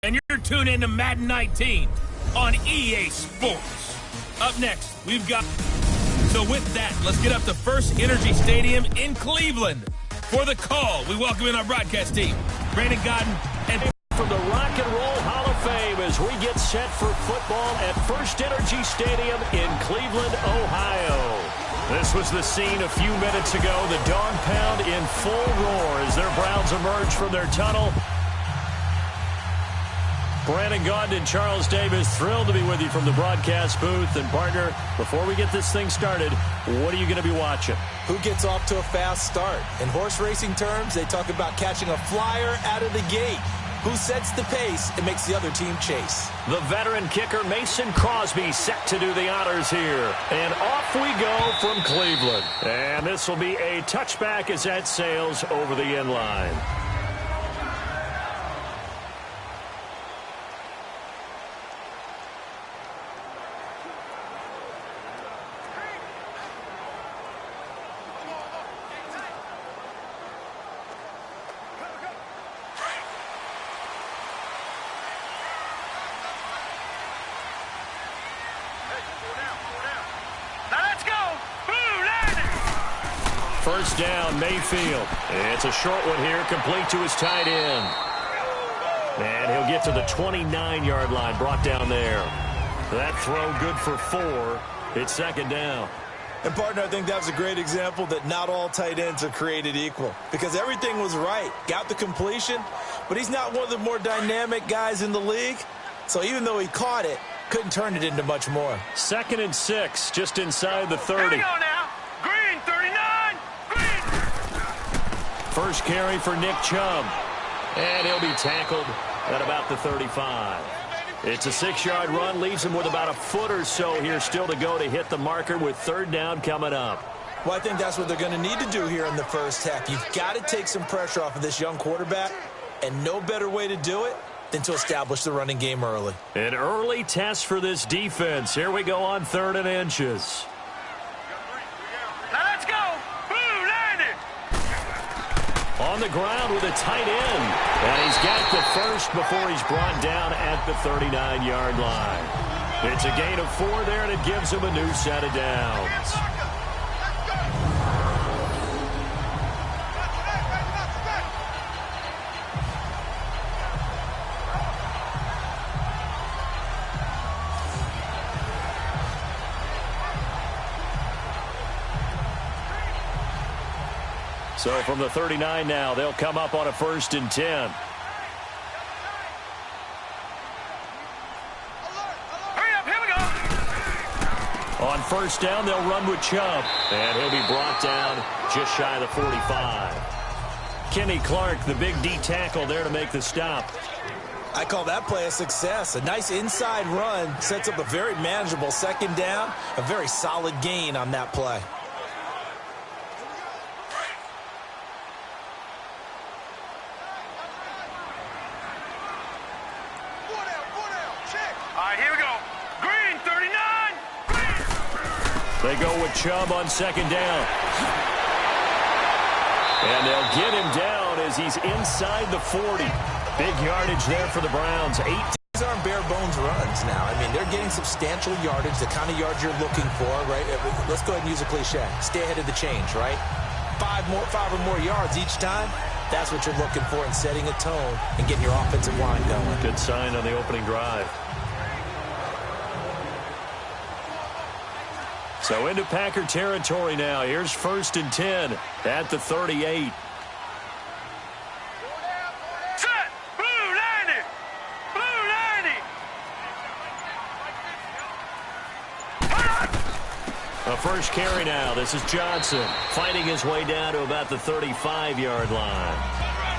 And you're tuned into Madden 19 on EA Sports. Up next, we've got... So with that, let's get up to First Energy Stadium in Cleveland. For the call, we welcome in our broadcast team, Brandon Godden and... From the Rock and Roll Hall of Fame as we get set for football at First Energy Stadium in Cleveland, Ohio. This was the scene a few minutes ago. The dog pound in full roar as their Browns emerge from their tunnel. Brandon Gaudin and Charles Davis, thrilled to be with you from the broadcast booth. And, partner, before we get this thing started, what are you going to be watching? Who gets off to a fast start? In horse racing terms, they talk about catching a flyer out of the gate. Who sets the pace and makes the other team chase? The veteran kicker Mason Crosby set to do the honors here. And off we go from Cleveland. And this will be a touchback as that sails over the end line. First down, Mayfield. It's a short one here, complete to his tight end. And he'll get to the 29-yard line, brought down there. That throw good for 4. It's second down. And, partner, I think that was a great example that not all tight ends are created equal. Because everything was right. Got the completion, but he's not one of the more dynamic guys in the league. So even though he caught it, couldn't turn it into much more. 2nd and 6, just inside the 30. Here we go now. Green, 39. First carry for Nick Chubb. And he'll be tackled at about the 35. It's a 6-yard run, leaves him with about a foot or so here still to go to hit the marker with third down coming up. Well, I think that's what they're going to need to do here in the first half. You've got to take some pressure off of this young quarterback, and no better way to do it than to establish the running game early. An early test for this defense. Here we go on 3rd and inches. Now let's go. On the ground with a tight end. And he's got the first before he's brought down at the 39-yard line. It's a gain of 4 there, and it gives him a new set of downs. So from the 39 now, they'll come up on a 1st and 10. Hurry up, here we go. On 1st down, they'll run with Chubb. And he'll be brought down just shy of the 45. Kenny Clark, the big D tackle there to make the stop. I call that play a success. A nice inside run sets up a very manageable 2nd down. A very solid gain on that play. They go with Chubb on 2nd down. And they'll get him down as he's inside the 40. Big yardage there for the Browns. 8. These aren't bare bones runs now. I mean, they're getting substantial yardage, the kind of yards you're looking for, right? Let's go ahead and use a cliche. Stay ahead of the change, right? 5 or more yards each time. That's what you're looking for in setting a tone and getting your offensive line going. Good sign on the opening drive. So into Packer territory now. Here's 1st and 10 at the 38. Set. Blue 90. Blue 90. A first carry now. This is Johnson fighting his way down to about the 35-yard line.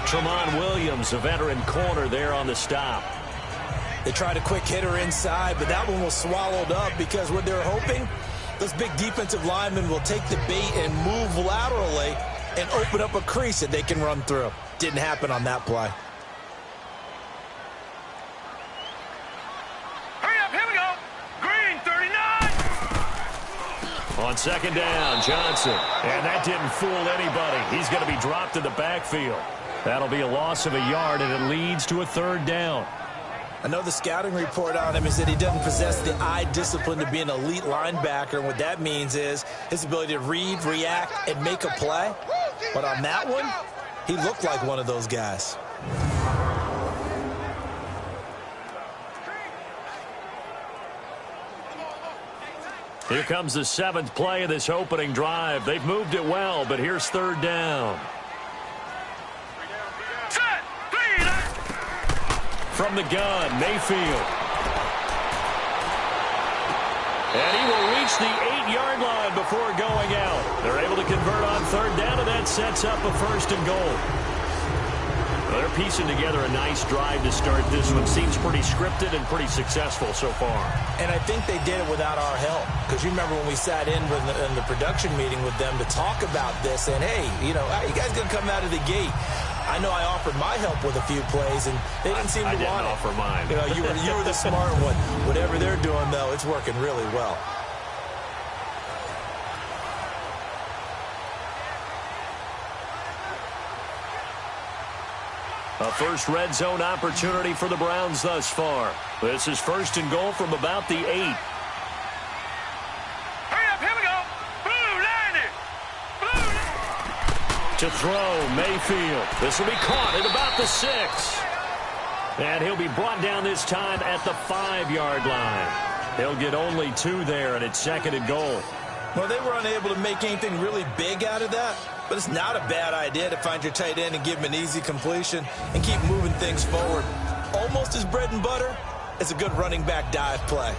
Tramon Williams, a veteran corner there on the stop. They tried a quick hitter inside, but that one was swallowed up because what they're hoping, those big defensive linemen will take the bait and move laterally and open up a crease that they can run through. Didn't happen on that play. Hurry up, here we go. Green, 39. On 2nd down, Johnson. And that didn't fool anybody. He's going to be dropped in the backfield. That'll be a loss of a yard, and it leads to a 3rd down. I know the scouting report on him is that he doesn't possess the eye discipline to be an elite linebacker, and what that means is his ability to read, react, and make a play. But on that one, he looked like one of those guys. Here comes the 7th play of this opening drive. They've moved it well, but here's 3rd down. From the gun, Mayfield. And he will reach the 8-yard line before going out. They're able to convert on 3rd down, and that sets up a 1st and goal. Well, they're piecing together a nice drive to start this one. Seems pretty scripted and pretty successful so far. And I think they did it without our help. Because you remember when we sat in the production meeting with them to talk about this, and hey, you know, how you guys going to come out of the gate? I know I offered my help with a few plays, and they didn't seem to want it. I didn't offer mine. You know, you were the smart one. Whatever they're doing, though, it's working really well. A first red zone opportunity for the Browns thus far. This is 1st and goal from about the 8. Hurry up, here we go. Blue, line it. To throw, Mayfield. This will be caught at about the 6. And he'll be brought down this time at the 5-yard line. He'll get only 2 there, and it's 2nd and goal. Well, they were unable to make anything really big out of that, but it's not a bad idea to find your tight end and give him an easy completion and keep moving things forward. Almost as bread and butter as a good running back dive play.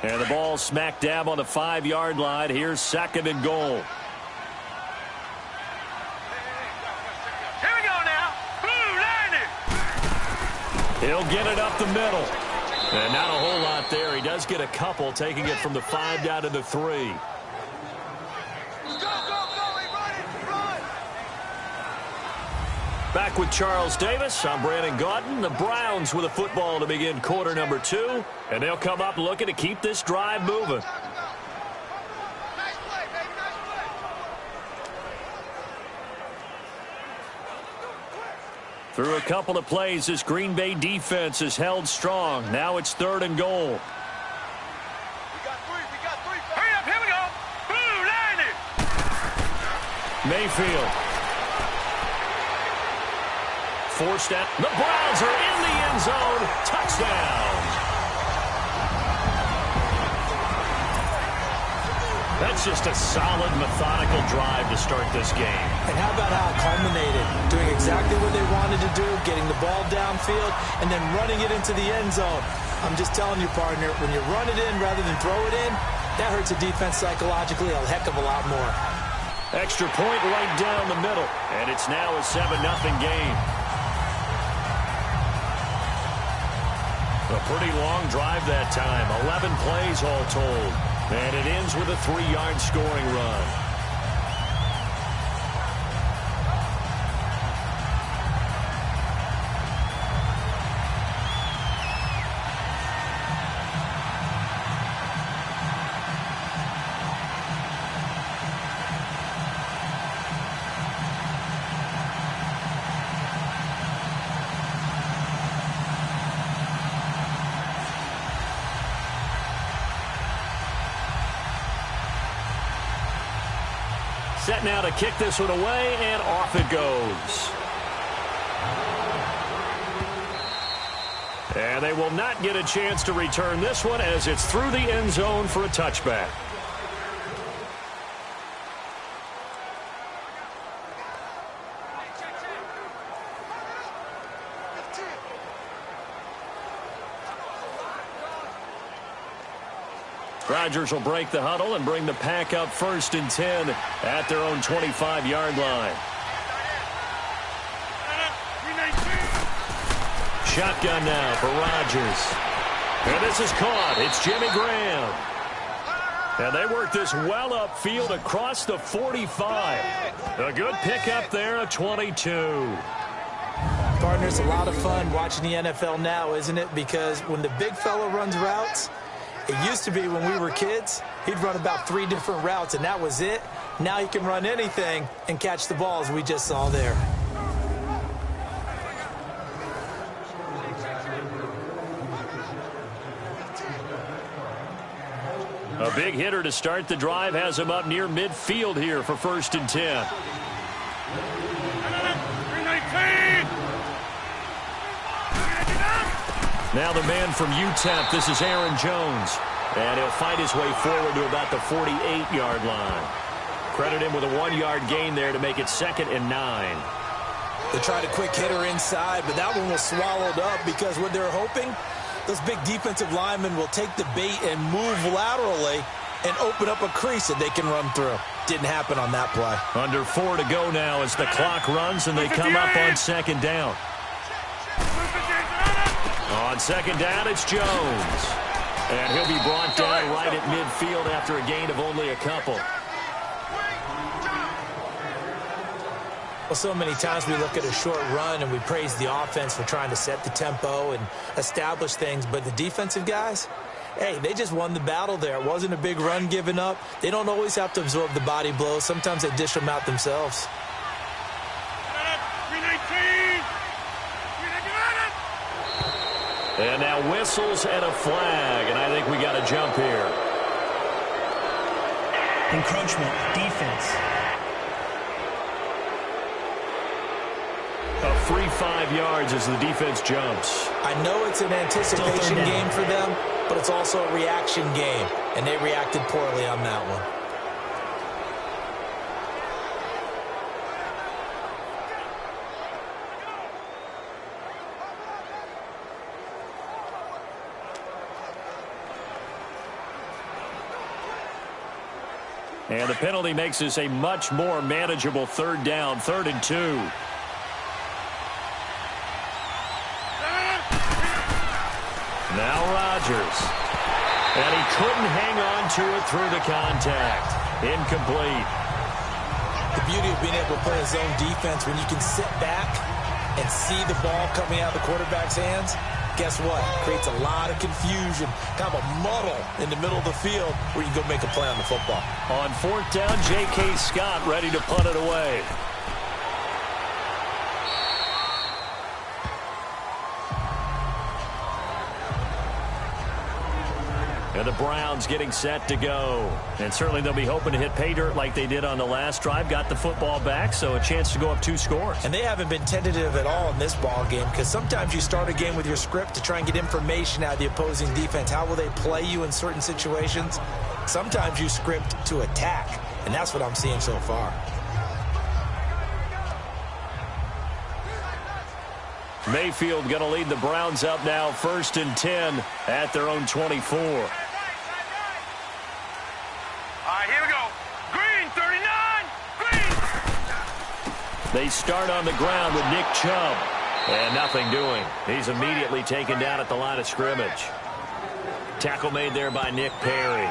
And the ball smack dab on the 5-yard line. Here's 2nd and goal. Here we go now. Blue, line it. He'll get it up the middle. And not a whole lot there. He does get a couple, taking it from the 5 down to the 3. Back with Charles Davis. I'm Brandon Gaudin. The Browns with a football to begin quarter number 2. And they'll come up looking to keep this drive moving. Through a couple of plays, this Green Bay defense is held strong. Now it's 3rd and goal. We got 3. Hurry up, here we go. Blue, line it. Mayfield. Forced out. The Browns are in the end zone. Touchdown. That's just a solid, methodical drive to start this game. And how about how it culminated? Doing exactly what they wanted to do, getting the ball downfield, and then running it into the end zone. I'm just telling you, partner, when you run it in rather than throw it in, that hurts a defense psychologically a heck of a lot more. Extra point right down the middle. And it's now a 7-0 game. A pretty long drive that time. 11 plays all told. And it ends with a 3-yard scoring run. Set now to kick this one away, and off it goes. And they will not get a chance to return this one as it's through the end zone for a touchback. Rodgers will break the huddle and bring the pack up 1st and 10 at their own 25-yard line. Shotgun now for Rodgers. And this is caught. It's Jimmy Graham. And they work this well upfield across the 45. A good pickup there at 22. Partner, it's a lot of fun watching the NFL now, isn't it? Because when the big fella runs routes, It used to be when we were kids, he'd run about 3 different routes, and that was it. Now he can run anything and catch the ball, as we just saw there. A big hitter to start the drive has him up near midfield here for 1st and 10. Now the man from UTEP, this is Aaron Jones. And he'll fight his way forward to about the 48-yard line. Credit him with a 1-yard gain there to make it 2nd and 9. They tried a quick hitter inside, but that one was swallowed up because what they're hoping, those big defensive linemen will take the bait and move laterally and open up a crease that they can run through. Didn't happen on that play. Under 4 to go now as the clock runs and they come up on 2nd down. On 2nd down, it's Jones. And he'll be brought down right at midfield after a gain of only a couple. Well, so many times we look at a short run and we praise the offense for trying to set the tempo and establish things, but the defensive guys, hey, they just won the battle there. It wasn't a big run given up. They don't always have to absorb the body blows. Sometimes they dish them out themselves. And now whistles and a flag, and I think we got a jump here. Encroachment, defense. A free 5 yards as the defense jumps. I know it's an anticipation game for them, but it's also a reaction game, and they reacted poorly on that one. And the penalty makes this a much more manageable 3rd down, 3rd and 2. Now Rodgers. And he couldn't hang on to it through the contact. Incomplete. The beauty of being able to play a zone defense when you can sit back and see the ball coming out of the quarterback's hands, guess what? Creates a lot of confusion, kind of a muddle in the middle of the field where you can go make a play on the football. On 4th down, J.K. Scott ready to punt it away. And the Browns getting set to go. And certainly they'll be hoping to hit pay dirt like they did on the last drive. Got the football back, so a chance to go up 2 scores. And they haven't been tentative at all in this ball game because sometimes you start a game with your script to try and get information out of the opposing defense. How will they play you in certain situations? Sometimes you script to attack, and that's what I'm seeing so far. Mayfield going to lead the Browns up now 1st and 10 at their own 24. Here we go. Green, 39. Green. They start on the ground with Nick Chubb. And nothing doing. He's immediately taken down at the line of scrimmage. Tackle made there by Nick Perry.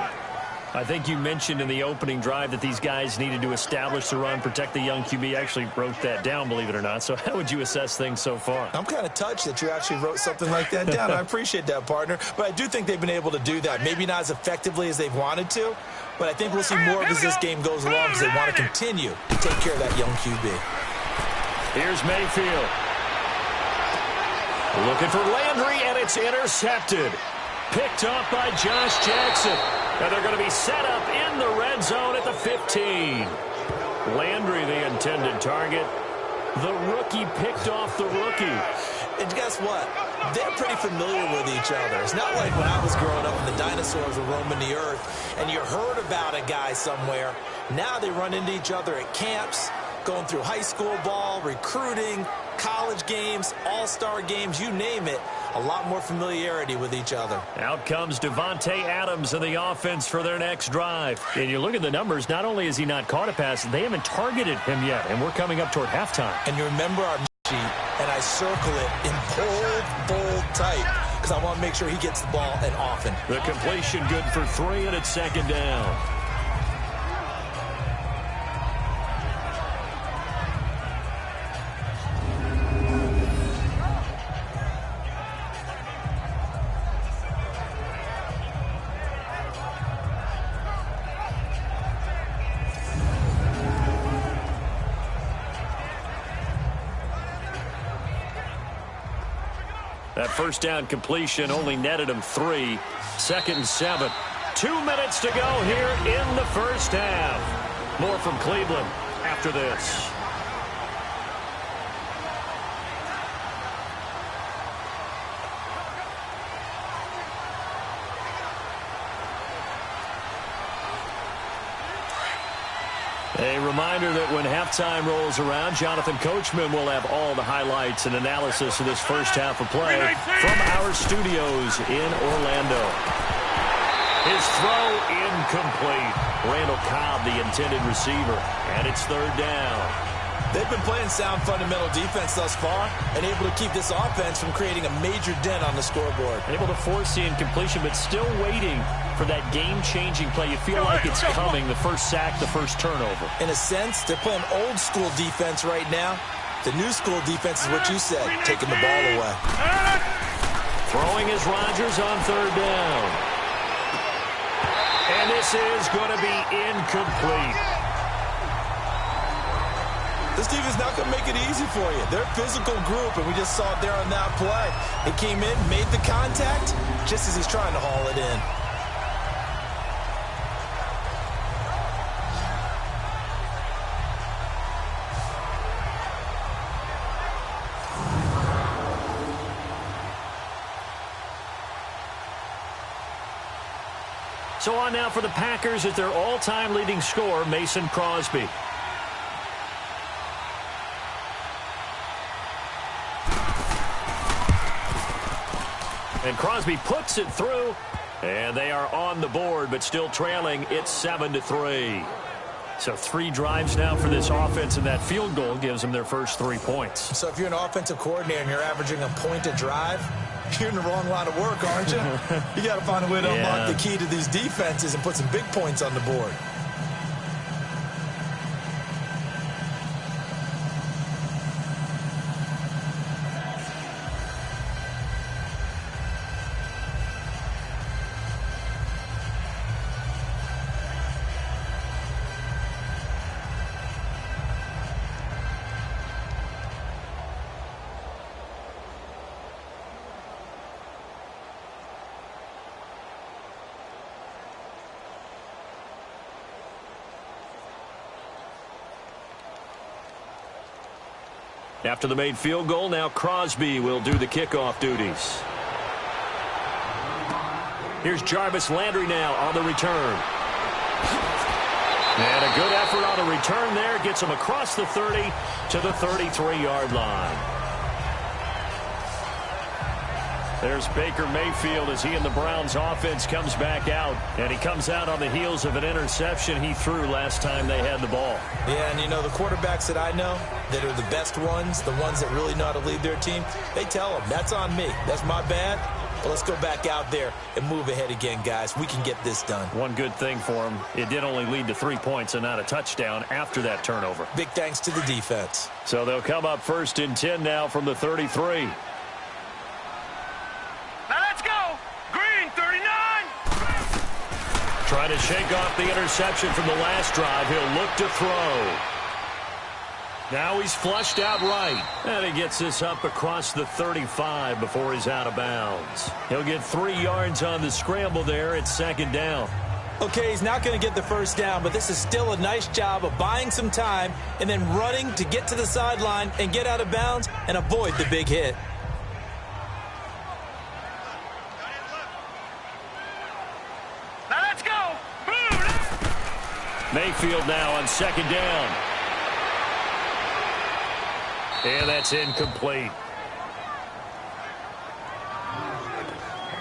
I think you mentioned in the opening drive that these guys needed to establish the run, protect the young QB. I actually wrote that down, believe it or not. So how would you assess things so far? I'm kind of touched that you actually wrote something like that down. I appreciate that, partner. But I do think they've been able to do that. Maybe not as effectively as they've wanted to, but I think we'll see more of as this game goes along because they want to continue to take care of that young QB. Here's Mayfield. Looking for Landry, and it's intercepted. Picked off by Josh Jackson. And they're going to be set up in the red zone at the 15. Landry, the intended target. The rookie picked off the rookie. And guess what? They're pretty familiar with each other. It's not like when I was growing up and the dinosaurs were roaming the earth and you heard about a guy somewhere. Now they run into each other at camps, going through high school ball, recruiting, college games, all-star games, you name it. A lot more familiarity with each other. Out comes Devontae Adams in the offense for their next drive. And you look at the numbers, not only has he not caught a pass, they haven't targeted him yet, and we're coming up toward halftime. And you remember our sheet, and I circle it in bold type because I want to make sure he gets the ball and often. The completion good for 3, and it's 2nd down. That first down completion only netted him 3. 2nd and 7. 2 minutes to go here in the first half. More from Cleveland after this. A reminder that when halftime rolls around, Jonathan Coachman will have all the highlights and analysis of this first half of play from our studios in Orlando. His throw incomplete. Randall Cobb, the intended receiver, and it's 3rd down. They've been playing sound fundamental defense thus far and able to keep this offense from creating a major dent on the scoreboard. Able to force the incompletion, but still waiting for that game-changing play. You feel like it's coming, the first sack, the first turnover. In a sense, they're playing old-school defense right now. The new-school defense is what you said, taking the ball away. Throwing is Rodgers on 3rd down. And this is going to be incomplete. This defense is not going to make it easy for you. They're a physical group, and we just saw it there on that play. He came in, made the contact, just as he's trying to haul it in. So on now for the Packers at their all-time leading scorer, Mason Crosby. And Crosby puts it through, and they are on the board, but still trailing. It's 7-3. So 3 drives now for this offense, and that field goal gives them their first 3 points. So if you're an offensive coordinator and you're averaging a point a drive, you're in the wrong line of work, aren't you? You got to find a way to unlock the key to these defenses and put some big points on the board. After the made field goal, now Crosby will do the kickoff duties. Here's Jarvis Landry now on the return. And a good effort on the return there. Gets him across the 30 to the 33-yard line. There's Baker Mayfield as he and the Browns offense comes back out. And he comes out on the heels of an interception he threw last time they had the ball. Yeah, and you know, the quarterbacks that I know that are the best ones, the ones that really know how to lead their team, they tell them, that's on me. That's my bad. But let's go back out there and move ahead again, guys. We can get this done. One good thing for him, it did only lead to 3 points and not a touchdown after that turnover. Big thanks to the defense. So they'll come up 1st and 10 now from the 33. Now let's go. Green, 39. Trying to shake off the interception from the last drive. He'll look to throw. Now he's flushed out right. And he gets this up across the 35 before he's out of bounds. He'll get 3 yards on the scramble there at 2nd down. Okay, he's not going to get the first down, but this is still a nice job of buying some time and then running to get to the sideline and get out of bounds and avoid the big hit. Now let's go. Boom. Mayfield now on 2nd down. And that's incomplete.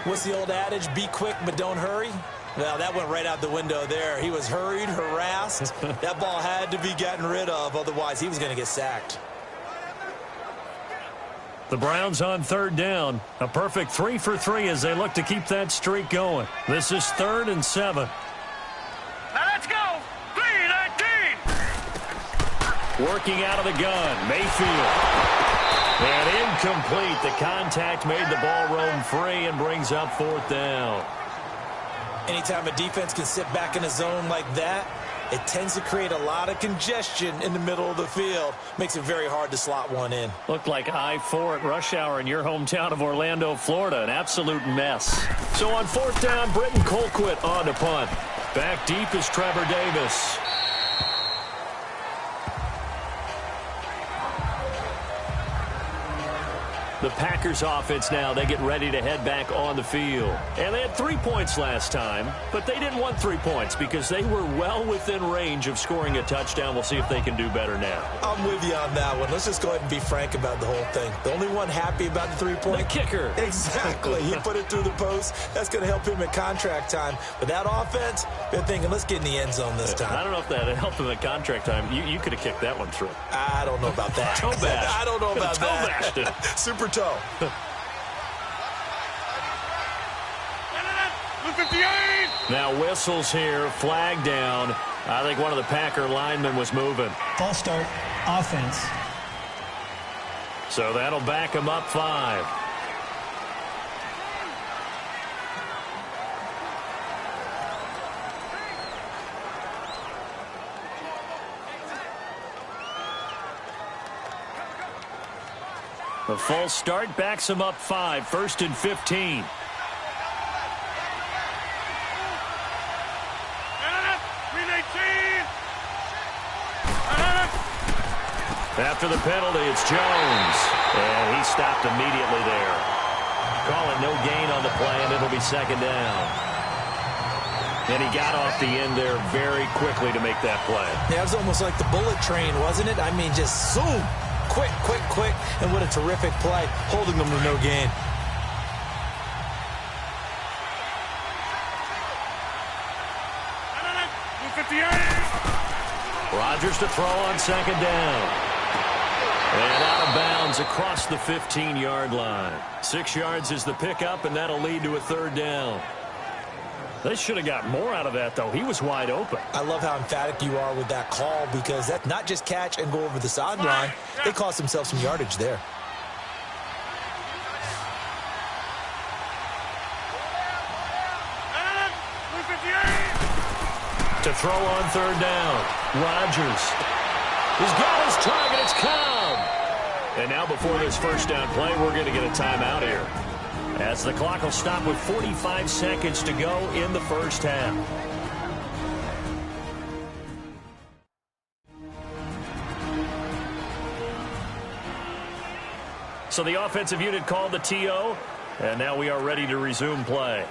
What's the old adage? Be quick, but don't hurry. Well, that went right out the window there. He was hurried, harassed. That ball had to be gotten rid of, otherwise he was going to get sacked. The Browns on 3rd down. A perfect 3 for 3 as they look to keep that streak going. This is 3rd and 7. Now let's go. 3-19. Working out of the gun, Mayfield. And incomplete. The contact made the ball roam free and brings up 4th down. Anytime a defense can sit back in a zone like that, It tends to create a lot of congestion in the middle of the field. Makes it very hard to slot one in. Looked like I-4 at rush hour in your hometown of Orlando, Florida. An absolute mess. So on fourth down, Britton Colquitt on to punt. Back deep is Trevor Davis. The Packers offense now, they get ready to head back on the field. And they had 3 points last time, but they didn't want 3 points because they were well within range of scoring a touchdown. We'll see if they can do better now. I'm with you on that one. Let's just go ahead and be frank about the whole thing. The only one happy about the 3-point? The kicker. Exactly. He put it through the post. That's going to help him at contract time. But that offense, they're thinking, let's get in the end zone this time. I don't know if that helped him at contract time. You could have kicked that one through. I don't know about that. Toe bash. I don't know about toe that. Bashed it. Super toe. Now whistles here, flag down. I think one of the Packer linemen was moving. False start, offense. So that'll back him up 5. The false start backs him up 5, 1st and 15. After the penalty, it's Jones. And he stopped immediately there. Call it no gain on the play, and it'll be 2nd down. And he got off the end there very quickly to make that play. Yeah, it was almost like the bullet train, wasn't it? I mean, just zoom. Quick, quick, quick. And what a terrific play, holding them to no gain. Rodgers to throw on 2nd down. And out of bounds across the 15-yard line. 6 yards is the pickup, and that'll lead to a 3rd down. They should have got more out of that, though. He was wide open. I love how emphatic you are with that call because that's not just catch and go over the sideline. They cost themselves some yardage there. To throw on 3rd down. Rodgers. He's got his target. It's Cobb. And now before this 1st down play, we're going to get a timeout here, as the clock will stop with 45 seconds to go in the 1st half. So the offensive unit called the TO, and now we are ready to resume play.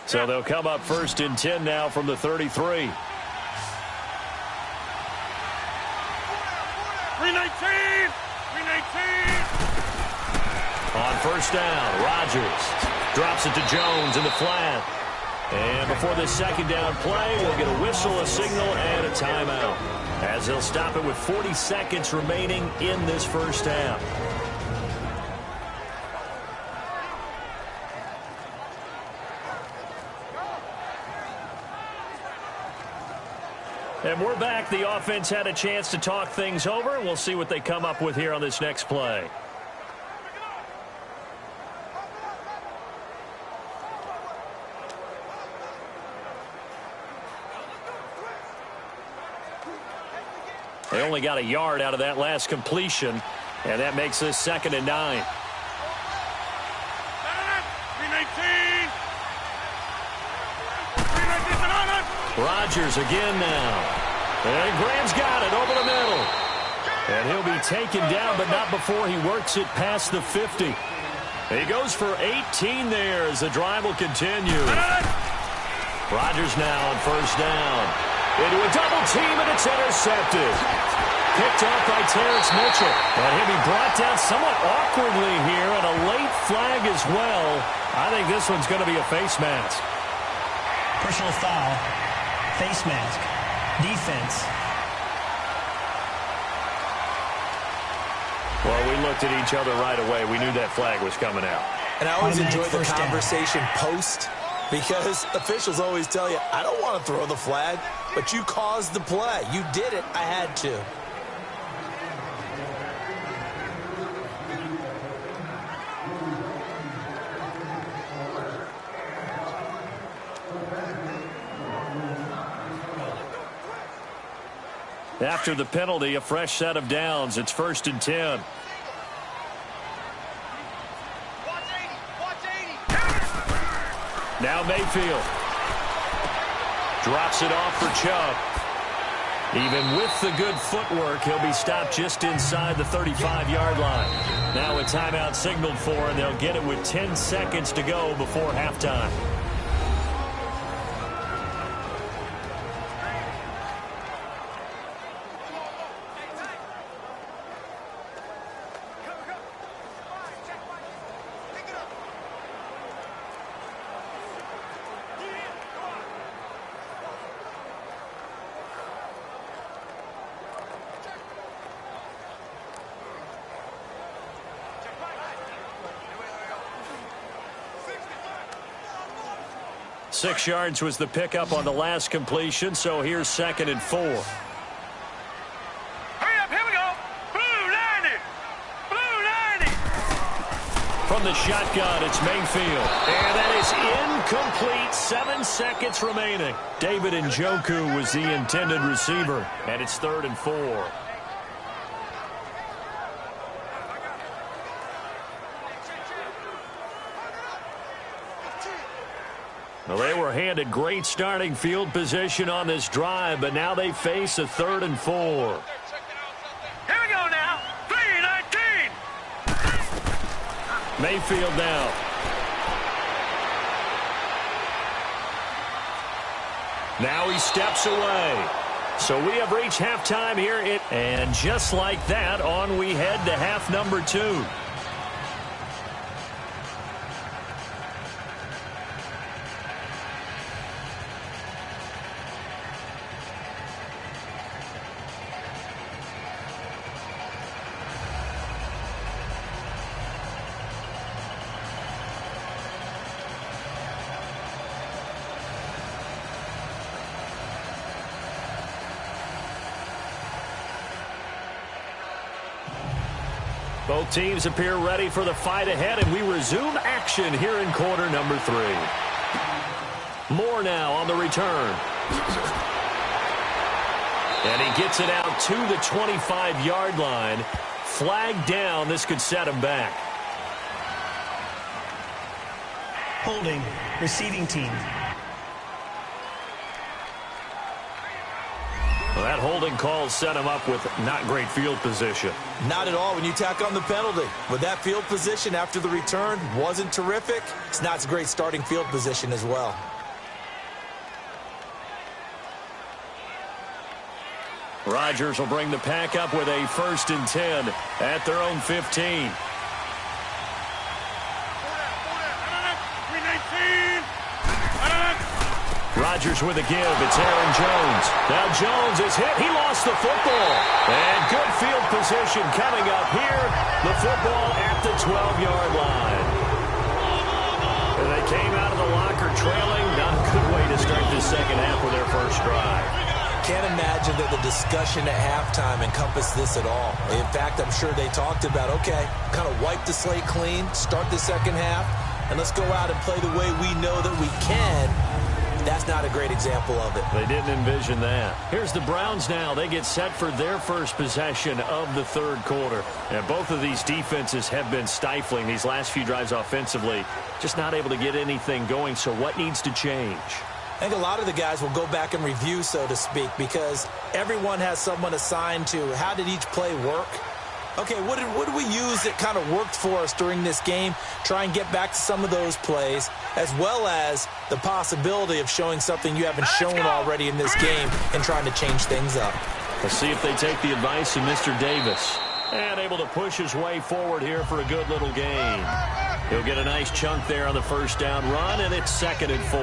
So they'll come up 1st and 10 now from the 33. 319! On 1st down, Rodgers drops it to Jones in the flat. And before this 2nd down play, we'll get a whistle, a signal, and a timeout, as they'll stop it with 40 seconds remaining in this 1st half. And we're back. The offense had a chance to talk things over. We'll see what they come up with here on this next play. They only got a yard out of that last completion, and that makes this 2nd and 9. 319! Rodgers again now. And Graham's got it over the middle. And he'll be taken down, but not before he works it past the 50. He goes for 18 there as the drive will continue. Rodgers now on 1st down. Into a double team, and it's intercepted. Picked off by Terrence Mitchell. And he'll be brought down somewhat awkwardly here, and a late flag as well. I think this one's going to be a face mask. Personal foul. Face mask. Defense. Well, we looked at each other right away. We knew that flag was coming out. And I always Automatic enjoy the first down. conversation post Because officials always tell you, I don't want to throw the flag, but you caused the play. You did it. I had to. After the penalty, a fresh set of downs. It's 1st and 10. Now Mayfield drops it off for Chubb. Even with the good footwork, he'll be stopped just inside the 35-yard line. Now a timeout signaled for, and they'll get it with 10 seconds to go before halftime. Six yards was the pickup on the last completion, so here's 2nd and 4. Hurry up, here we go. Blue 90. Blue 90. From the shotgun, it's Mayfield. And that is incomplete. 7 seconds remaining. David Njoku was the intended receiver, and it's 3rd and 4. Well, they were handed great starting field position on this drive, but now they face a 3rd and 4. Here we go now. 3-19. Mayfield now. Now he steps away. So we have reached halftime here. And just like that, on we head to half number 2. Both teams appear ready for the fight ahead, and we resume action here in quarter number 3. Moore now on the return. And he gets it out to the 25-yard line. Flag down. This could set him back. Holding, receiving team. Well, that holding call set him up with not great field position. Not at all when you tack on the penalty. With that field position after the return wasn't terrific. It's not a great starting field position as well. Rodgers will bring the pack up with a 1st and 10 at their own 15. Rodgers with a give. It's Aaron Jones. Now Jones is hit. He lost the football. And good field position coming up here. The football at the 12-yard line. And they came out of the locker trailing. Not a good way to start this second half with their first drive. Can't imagine that the discussion at halftime encompassed this at all. In fact, I'm sure they talked about, okay, kind of wipe the slate clean, start the second half, and let's go out and play the way we know that we can. That's not a great example of it. They didn't envision that. Here's the Browns now. They get set for their first possession of the third quarter. And both of these defenses have been stifling these last few drives offensively. Just not able to get anything going. So what needs to change? I think a lot of the guys will go back and review, so to speak, because everyone has someone assigned to how did each play work. Okay, what did we use that kind of worked for us during this game? Try and get back to some of those plays, as well as the possibility of showing something you haven't shown already in this game and trying to change things up. Let's see if they take the advice of Mr. Davis. And able to push his way forward here for a good little gain. He'll get a nice chunk there on the first down run, and it's 2nd and 4.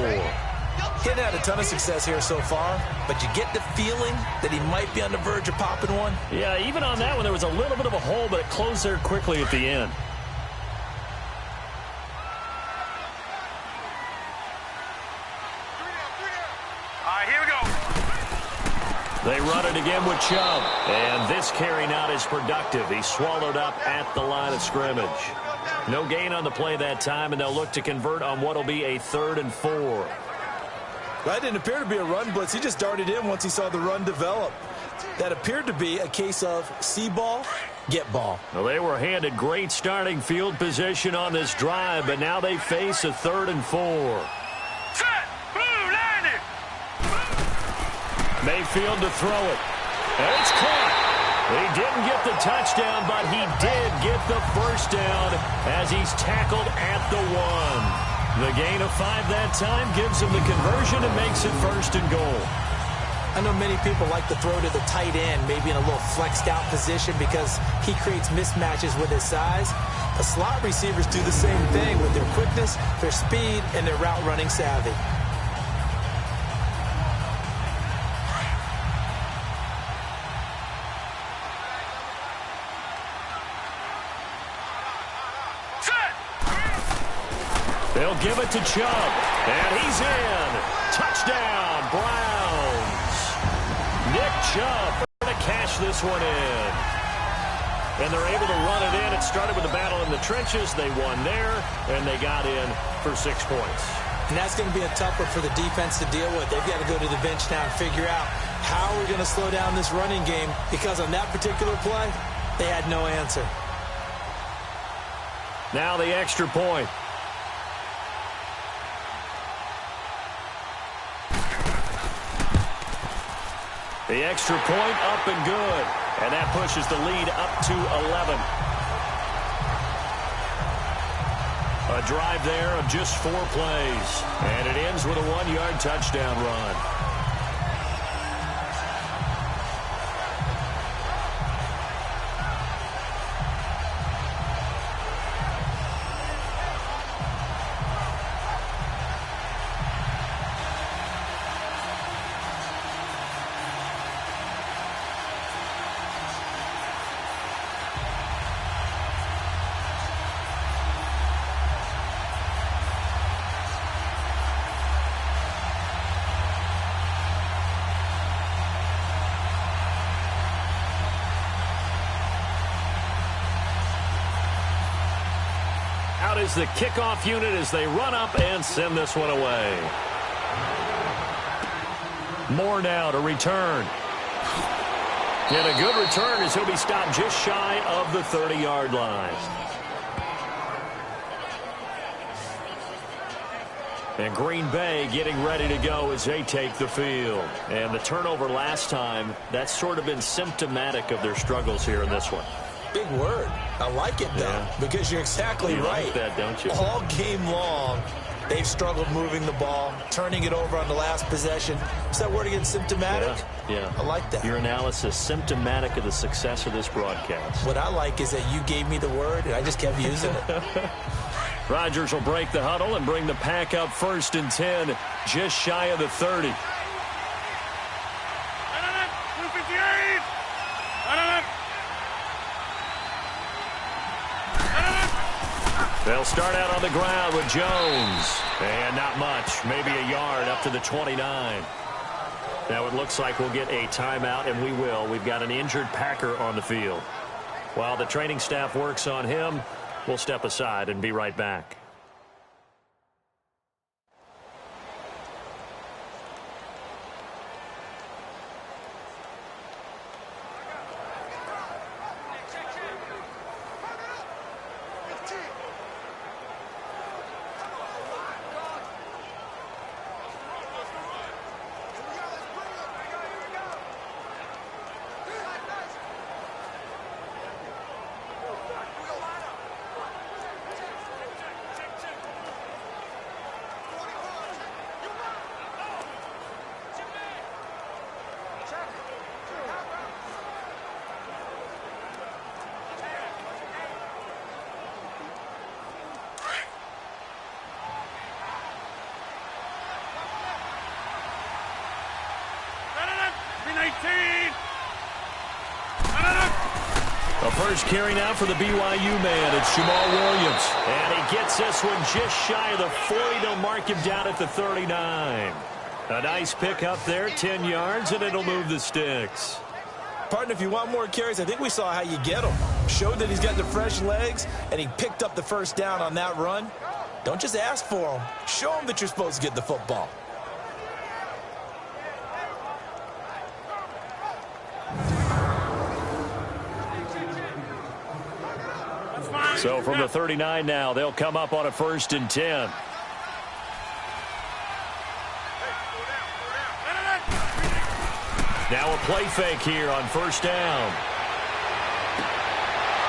He's had a ton of success here so far, but you get the feeling that he might be on the verge of popping one. Yeah, even on that one, there was a little bit of a hole, but it closed there quickly at the end. They run it again with Chubb. And this carry not as productive. He's swallowed up at the line of scrimmage. No gain on the play that time, and they'll look to convert on what will be a 3rd and 4. That didn't appear to be a run blitz. He just darted in once he saw the run develop. That appeared to be a case of see ball, get ball. Well, they were handed great starting field position on this drive, but now they face a 3rd and 4. Set! Blue, line it! Mayfield to throw it. And it's caught. He didn't get the touchdown, but he did get the first down as he's tackled at the 1. The gain of 5 that time gives him the conversion and makes it 1st and goal. I know many people like to throw to the tight end, maybe in a little flexed out position because he creates mismatches with his size. The slot receivers do the same thing with their quickness, their speed, and their route running savvy. They'll give it to Chubb, and he's in. Touchdown, Browns. Nick Chubb to cash this one in. And they're able to run it in. It started with a battle in the trenches. They won there, and they got in for 6 points. And that's going to be a tough one for the defense to deal with. They've got to go to the bench now and figure out how we're going to slow down this running game, because on that particular play, they had no answer. Now the extra point. The extra point up and good. And that pushes the lead up to 11. A drive there of just 4 plays. And it ends with a 1-yard touchdown run. Out is the kickoff unit as they run up and send this one away. Moore now to return. And a good return as he'll be stopped just shy of the 30-yard line. And Green Bay getting ready to go as they take the field. And the turnover last time, that's sort of been symptomatic of their struggles here in this one. Big word. I like it, though, because you're exactly right. Like that, don't you? All game long, they've struggled moving the ball, turning it over on the last possession. Is that word again, symptomatic? Yeah. I like that. Your analysis, symptomatic of the success of this broadcast. What I like is that you gave me the word, and I just kept using it. Rodgers will break the huddle and bring the pack up 1st and 10, just shy of the 30. They'll start out on the ground with Jones. And not much, maybe a yard up to the 29. Now it looks like we'll get a timeout, and we will. We've got an injured Packer on the field. While the training staff works on him, we'll step aside and be right back. The first carry now for the BYU man. It's Jamal Williams. And he gets this one just shy of the 40. They'll mark him down at the 39. A nice pick up there, 10 yards, and it'll move the sticks. Partner, if you want more carries, I think we saw how you get him. Showed that he's got the fresh legs, and he picked up the first down on that run. Don't just ask for him. Show him that you're supposed to get the football. So from the 39 now, they'll come up on a 1st and 10. Now a play fake here on 1st down.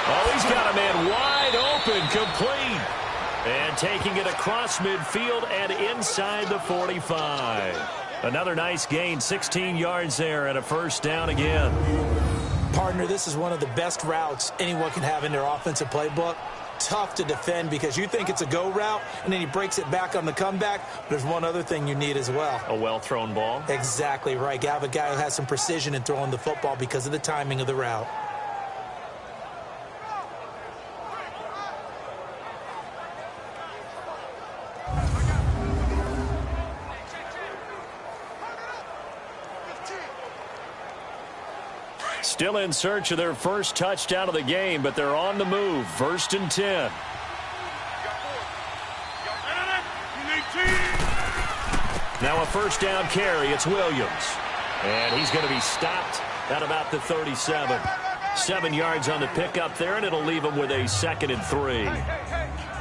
Oh, he's got a man wide open, complete. And taking it across midfield and inside the 45. Another nice gain, 16 yards there and a 1st down again. Partner, this is one of the best routes anyone can have in their offensive playbook. Tough to defend because you think it's a go route, and then he breaks it back on the comeback. There's one other thing you need as well. A well-thrown ball? Exactly right. You have a guy who has some precision in throwing the football because of the timing of the route. Still in search of their first touchdown of the game, but they're on the move. 1st and 10. Now a 1st down carry. It's Williams. And he's going to be stopped at about the 37. 7 yards on the pickup there, and it'll leave him with a 2nd and 3.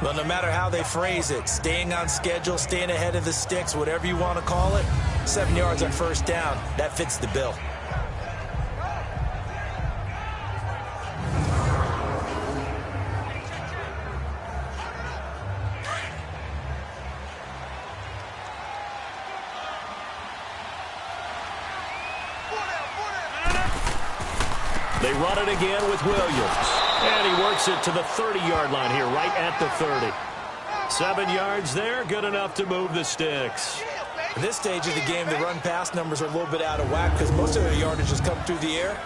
Well, no matter how they phrase it, staying on schedule, staying ahead of the sticks, whatever you want to call it, 7 yards on 1st down, that fits the bill. They run it again with Williams. And he works it to the 30-yard line here, right at the 30. 7 yards there, good enough to move the sticks. At this stage of the game, the run-pass numbers are a little bit out of whack because most of their yardage has come through the air.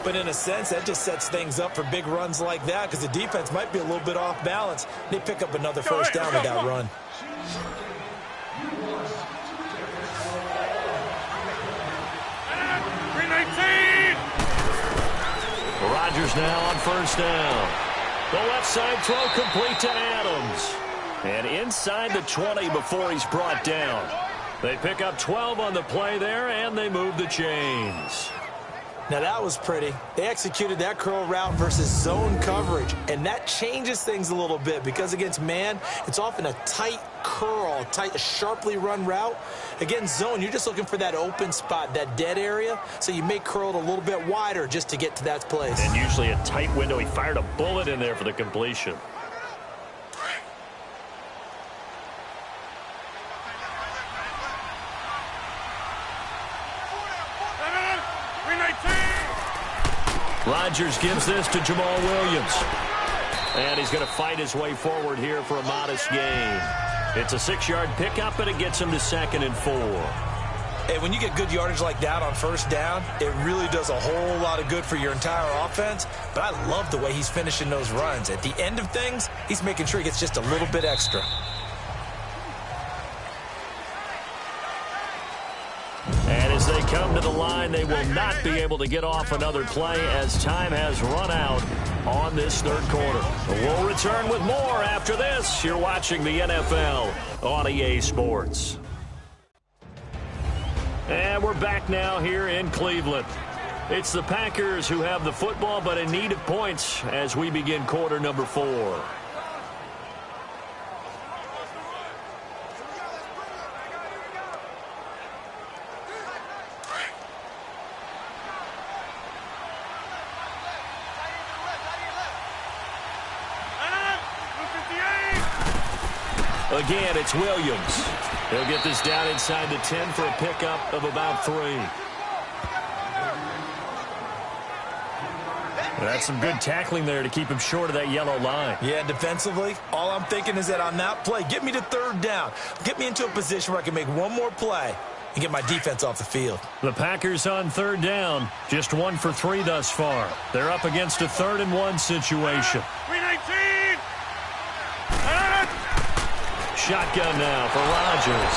But in a sense, that just sets things up for big runs like that because the defense might be a little bit off balance. They pick up another 1st down with that run. Rodgers now on 1st down. The left side throw complete to Adams. And inside the 20 before he's brought down. They pick up 12 on the play there, and they move the chains. Now that was pretty. They executed that curl route versus zone coverage, and that changes things a little bit because against man, it's often a tight curl, tight, sharply run route. Against zone, you're just looking for that open spot, that dead area, so you may curl it a little bit wider just to get to that place. And usually a tight window. He fired a bullet in there for the completion. Rodgers gives this to Jamal Williams. And he's going to fight his way forward here for a modest gain. It's a 6-yard pickup, but it gets him to 2nd and 4. Hey, when you get good yardage like that on 1st down, it really does a whole lot of good for your entire offense. But I love the way he's finishing those runs. At the end of things, he's making sure he gets just a little bit extra. And as they come to the line, they will not be able to get off another play as time has run out on this 3rd quarter. We'll return with more after this. You're watching the NFL on EA Sports. And we're back now here in Cleveland. It's the Packers who have the football, but in need of points as we begin quarter number 4. Again, it's Williams. He'll get this down inside the 10 for a pickup of about 3. That's some good tackling there to keep him short of that yellow line. Yeah, defensively, all I'm thinking is that on that play, get me to 3rd down. Get me into a position where I can make one more play and get my defense off the field. The Packers on 3rd down, just 1 for 3 thus far. They're up against a 3rd and 1 situation. 319! Shotgun now for Rodgers.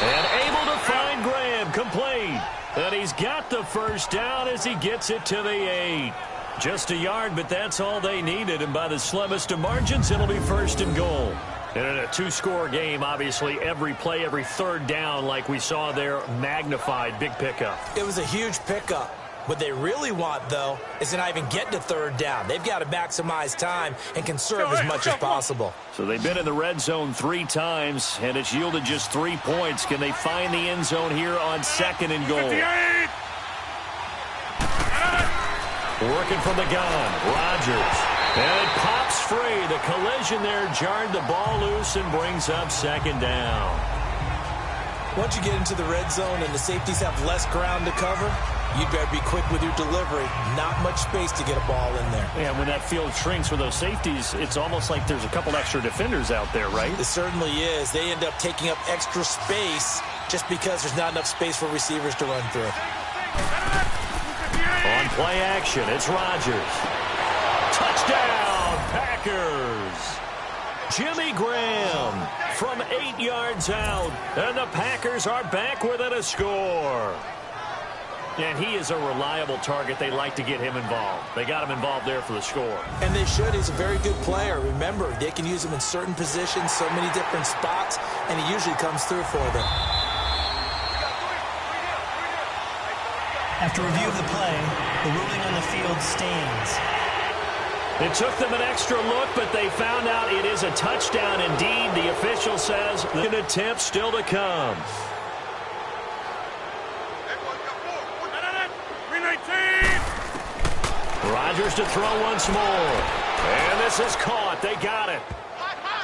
And able to find Graham. slam complete. And he's got the first down as he gets it to the 8. Just a yard, but that's all they needed. And by the slimmest of margins, it'll be 1st and goal. And in a 2-score game, obviously, every play, every third down, like we saw there, magnified. Big pickup. It was a huge pickup. What they really want, though, is to not even get to 3rd down. They've got to maximize time and conserve as much as possible. So they've been in the red zone 3 times, and it's yielded just 3 points. Can they find the end zone here on 2nd and goal? Working from the gun, Rodgers. And it pops free. The collision there jarred the ball loose and brings up 2nd down. Once you get into the red zone and the safeties have less ground to cover, you'd better be quick with your delivery. Not much space to get a ball in there. Yeah, when that field shrinks with those safeties, it's almost like there's a couple extra defenders out there, right? It certainly is. They end up taking up extra space just because there's not enough space for receivers to run through. On play action, it's Rodgers. Touchdown, Packers. Jimmy Graham from 8 yards out. And the Packers are back within a score. And he is a reliable target. They like to get him involved. They got him involved there for the score. And they should. He's a very good player. Remember, they can use him in certain positions, so many different spots, and he usually comes through for them. After review of the play, the ruling on the field stands. It took them an extra look, but they found out it is a touchdown indeed. The official says an attempt still to come. Rodgers to throw once more. And this is caught. They got it.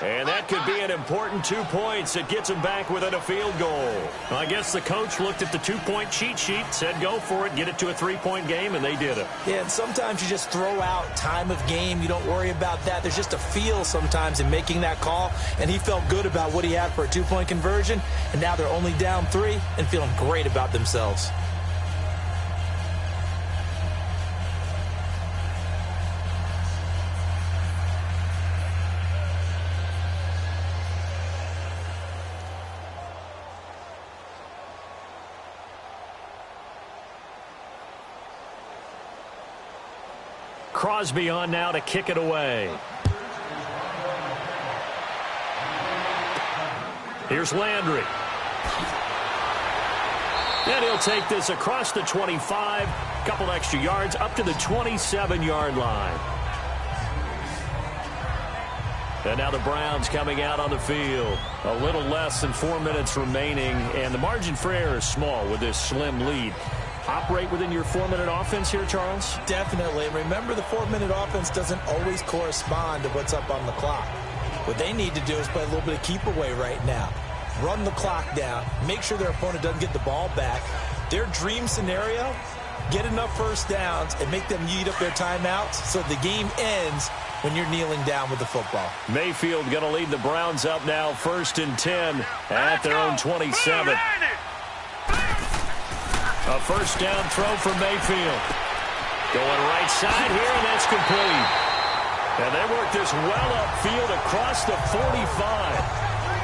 And that could be an important 2 points. It gets them back within a field goal. Well, I guess the coach looked at the 2-point cheat sheet, said go for it, get it to a 3-point game, and they did it. Yeah, and sometimes you just throw out time of game. You don't worry about that. There's just a feel sometimes in making that call, and he felt good about what he had for a 2-point conversion, and now they're only down 3 and feeling great about themselves. Crosby on now to kick it away. Here's Landry. And he'll take this across the 25, couple extra yards up to the 27-yard line. And now the Browns coming out on the field. A little less than 4 minutes remaining, and the margin for error is small with this slim lead. Operate within your 4-minute offense here, Charles? Definitely. And remember, the 4-minute offense doesn't always correspond to what's up on the clock. What they need to do is play a little bit of keep away right now. Run the clock down. Make sure their opponent doesn't get the ball back. Their dream scenario, get enough first downs and make them eat up their timeouts so the game ends when you're kneeling down with the football. Mayfield going to lead the Browns up now 1st and 10 at their own 27. A first down throw for Mayfield. Going right side here, and that's complete. And they work this well upfield across the 45.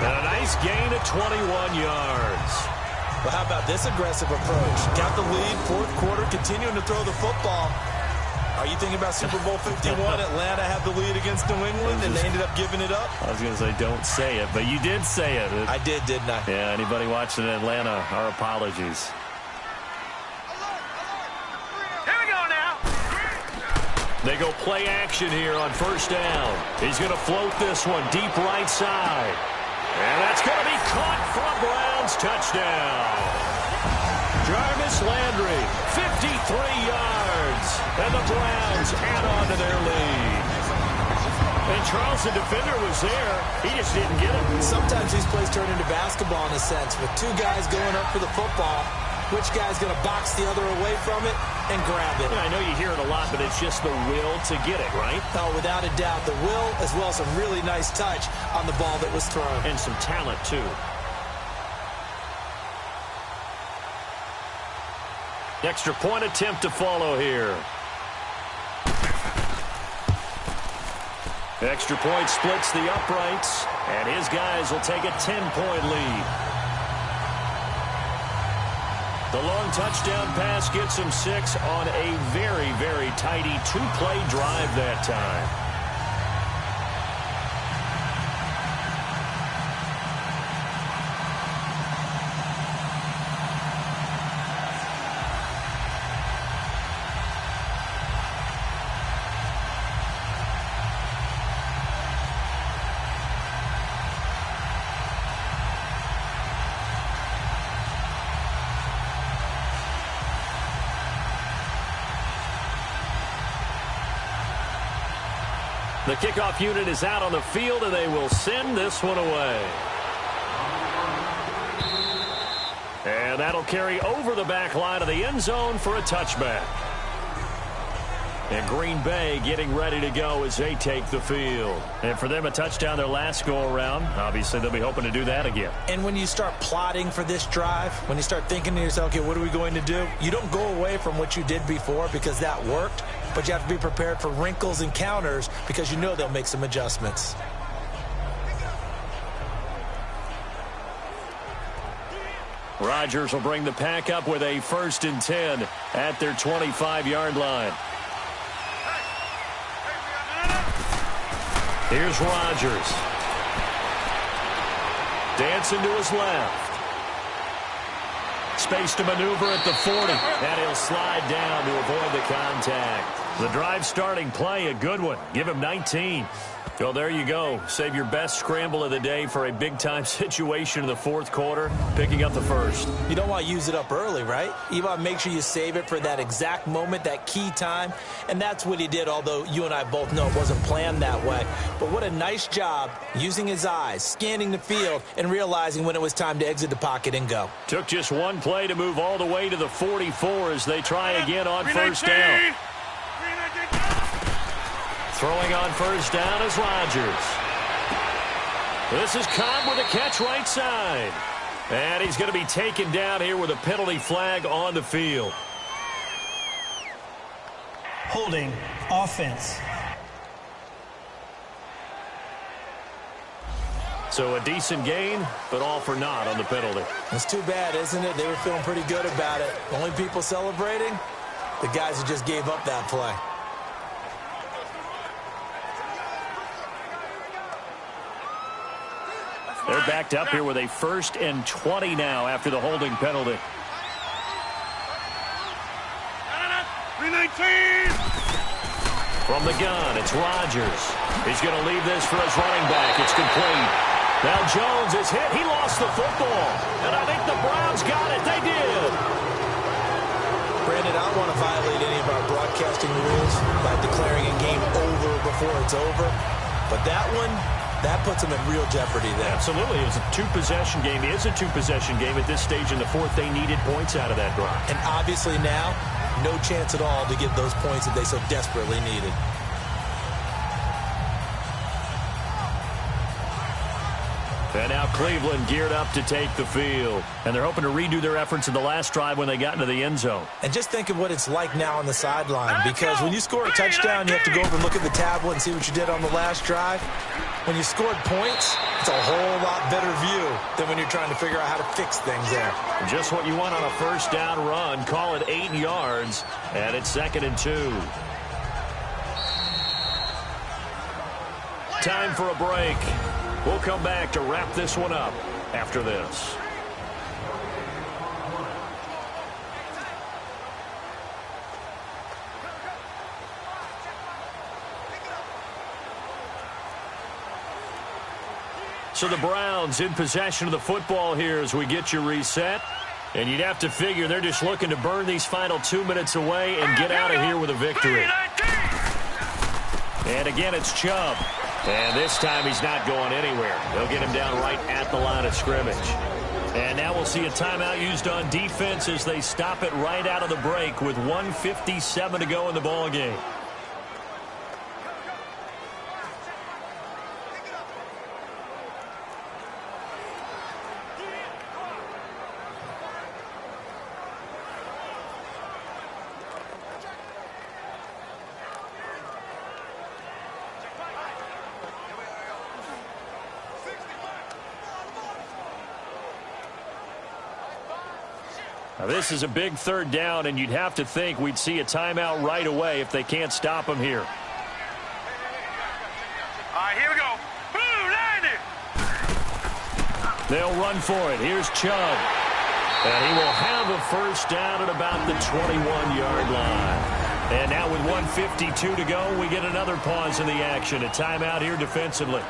And a nice gain of 21 yards. Well, how about this aggressive approach? Got the lead, 4th quarter, continuing to throw the football. Are you thinking about Super Bowl 51? Atlanta had the lead against New England, and they ended up giving it up? I was going to say, don't say it, but you did say it. I did, didn't I? Yeah, anybody watching in Atlanta, our apologies. They go play action here on 1st down. He's going to float this one deep right side. And that's going to be caught for a Browns touchdown. Jarvis Landry, 53 yards. And the Browns add on to their lead. And Charles, the defender, was there. He just didn't get it. Sometimes these plays turn into basketball in a sense, with 2 guys going up for the football. Which guy's going to box the other away from it and grab it? Yeah, I know you hear it a lot, but it's just the will to get it, right? Oh, without a doubt. The will, as well as some really nice touch on the ball that was thrown. And some talent, too. Extra point attempt to follow here. Extra point splits the uprights, and his guys will take a 10-point lead. The long touchdown pass gets him 6 on a very, very tidy two-play drive that time. The kickoff unit is out on the field, and they will send this one away. And that'll carry over the back line of the end zone for a touchback. And Green Bay getting ready to go as they take the field. And for them, a touchdown their last go-around. Obviously, they'll be hoping to do that again. And when you start plotting for this drive, when you start thinking to yourself, okay, what are we going to do? You don't go away from what you did before because that worked, but you have to be prepared for wrinkles and counters because you know they'll make some adjustments. Rodgers will bring the pack up with a 1st and 10 at their 25-yard line. Here's Rodgers. Dancing to his left. Space to maneuver at the 40. And he'll slide down to avoid the contact. The drive starting play, a good one. Give him 19. Well, there you go. Save your best scramble of the day for a big-time situation in the 4th quarter, picking up the 1st. You don't want to use it up early, right? You want to make sure you save it for that exact moment, that key time. And that's what he did, although you and I both know it wasn't planned that way. But what a nice job using his eyes, scanning the field, and realizing when it was time to exit the pocket and go. Took just one play to move all the way to the 44 as they try again on 1st down. Throwing on 1st down is Rodgers. This is Cobb with a catch right side. And he's going to be taken down here with a penalty flag on the field. Holding offense. So a decent gain, but all for naught on the penalty. It's too bad, isn't it? They were feeling pretty good about it. Only people celebrating? The guys who just gave up that play. They're backed up here with a 1st and 20 now after the holding penalty. 319! From the gun, it's Rodgers. He's going to leave this for his running back. It's complete. Now Jones is hit. He lost the football. And I think the Browns got it. They did. Brandon, I don't want to violate any of our broadcasting rules by declaring a game over before it's over. But that one, that puts them in real jeopardy there. Absolutely. It was a two-possession game. It is a two-possession game at this stage in the 4th. They needed points out of that drive. And obviously now, no chance at all to get those points that they so desperately needed. And now Cleveland geared up to take the field. And they're hoping to redo their efforts in the last drive when they got into the end zone. And just think of what it's like now on the sideline. Because when you score a touchdown, you have to go over and look at the tablet and see what you did on the last drive. When you scored points, it's a whole lot better view than when you're trying to figure out how to fix things there. Just what you want on a 1st down run. Call it 8 yards. And it's 2nd and 2. Time for a break. We'll come back to wrap this one up after this. So the Browns in possession of the football here as we get you reset. And you'd have to figure they're just looking to burn these final 2 minutes away and get out of here with a victory. And again, it's Chubb. And this time he's not going anywhere. They'll get him down right at the line of scrimmage. And now we'll see a timeout used on defense as they stop it right out of the break with 1:57 to go in the ball game. Now, this is a big third down, and you'd have to think we'd see a timeout right away if they can't stop him here. All right, here we go. Boo, landed. They'll run for it. Here's Chubb. And he will have a first down at about the 21-yard line. And now with 1:52 to go, we get another pause in the action. A timeout here defensively.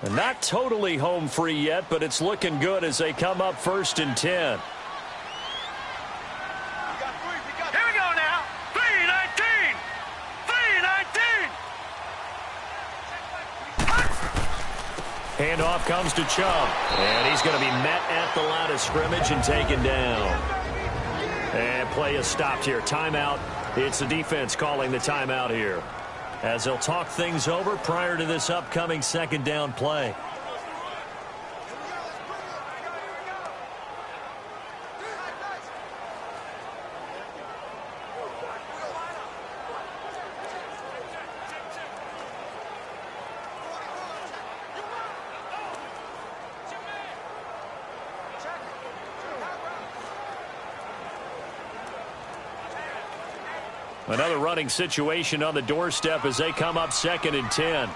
And not totally home free yet, but it's looking good as they come up 1st and 10. Here we go now. 3:19. 3:19. Handoff comes to Chubb. And he's going to be met at the line of scrimmage and taken down. And play is stopped here. Timeout. It's the defense calling the timeout here, as they'll talk things over prior to this upcoming second down play. Another running situation on the doorstep as they come up 2nd and 10.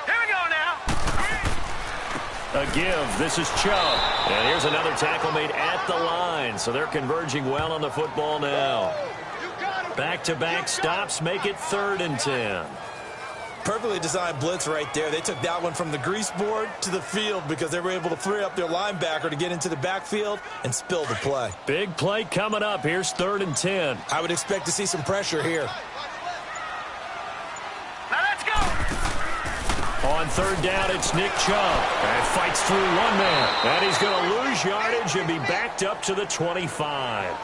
Here we go now. A give. This is Chubb. And here's another tackle made at the line. So they're converging well on the football now. Back-to-back stops make it 3rd and 10. Perfectly designed blitz right there. They took that one from the grease board to the field because they were able to free up their linebacker to get into the backfield and spill the play. Big play coming up. Here's 3rd and 10. I would expect to see some pressure here. Now let's go. On 3rd down, it's Nick Chubb. And fights through one man. And he's going to lose yardage and be backed up to the 25.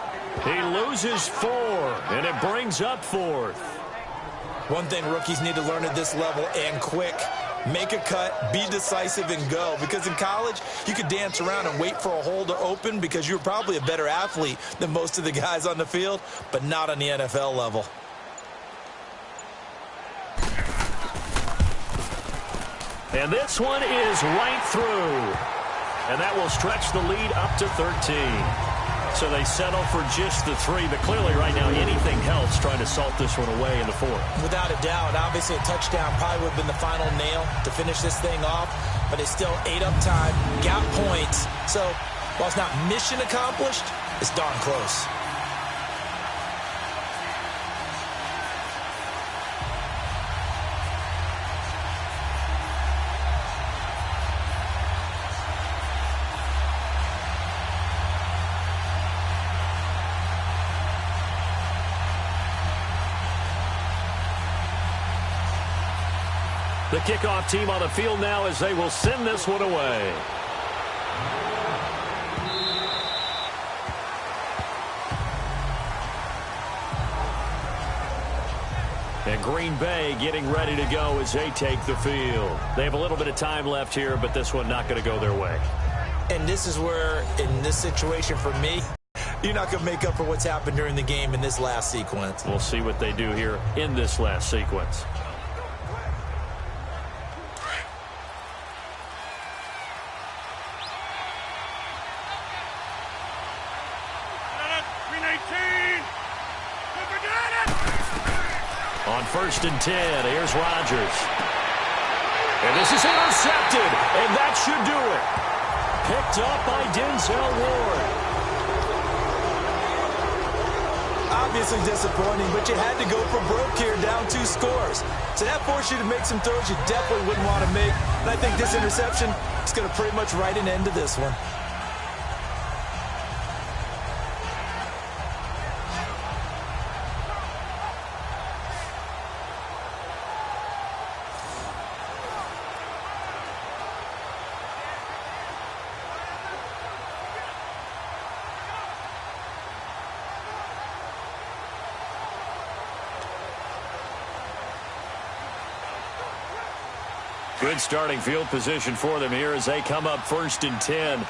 He loses 4, and it brings up 4th. One thing rookies need to learn at this level, and quick: make a cut, be decisive, and go. Because in college, you could dance around and wait for a hole to open because you're probably a better athlete than most of the guys on the field, but not on the NFL level. And this one is right through. And that will stretch the lead up to 13. So they settle for just the 3, but clearly right now anything helps trying to salt this one away in the 4th. Without a doubt, obviously a touchdown probably would have been the final nail to finish this thing off, but it's still ate up time, got points. So while it's not mission accomplished, it's darn close. The kickoff team on the field now as they will send this one away. And Green Bay getting ready to go as they take the field. They have a little bit of time left here, but this one not going to go their way. And this is where, in this situation for me, you're not going to make up for what's happened during the game in this last sequence. We'll see what they do here in this last sequence. On 1st and 10, here's Rodgers. And this is intercepted, and that should do it. Picked up by Denzel Ward. Obviously disappointing, but you had to go for broke here, down 2 scores. So that forced you to make some throws you definitely wouldn't want to make. And I think this interception is going to pretty much write an end to this one. Good starting field position for them here as they come up 1st and 10.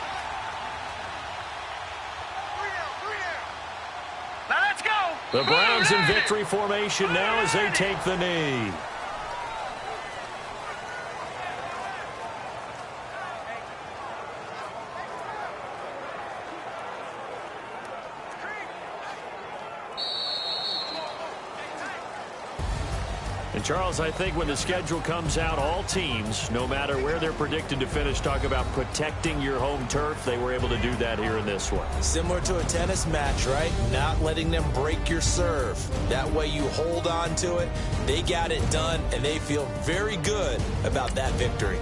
Now let's go. The Browns in victory formation now as they take the knee. And Charles, I think when the schedule comes out, all teams, no matter where they're predicted to finish, talk about protecting your home turf. They were able to do that here in this one. Similar to a tennis match, right? Not letting them break your serve. That way you hold on to it. They got it done, and they feel very good about that victory.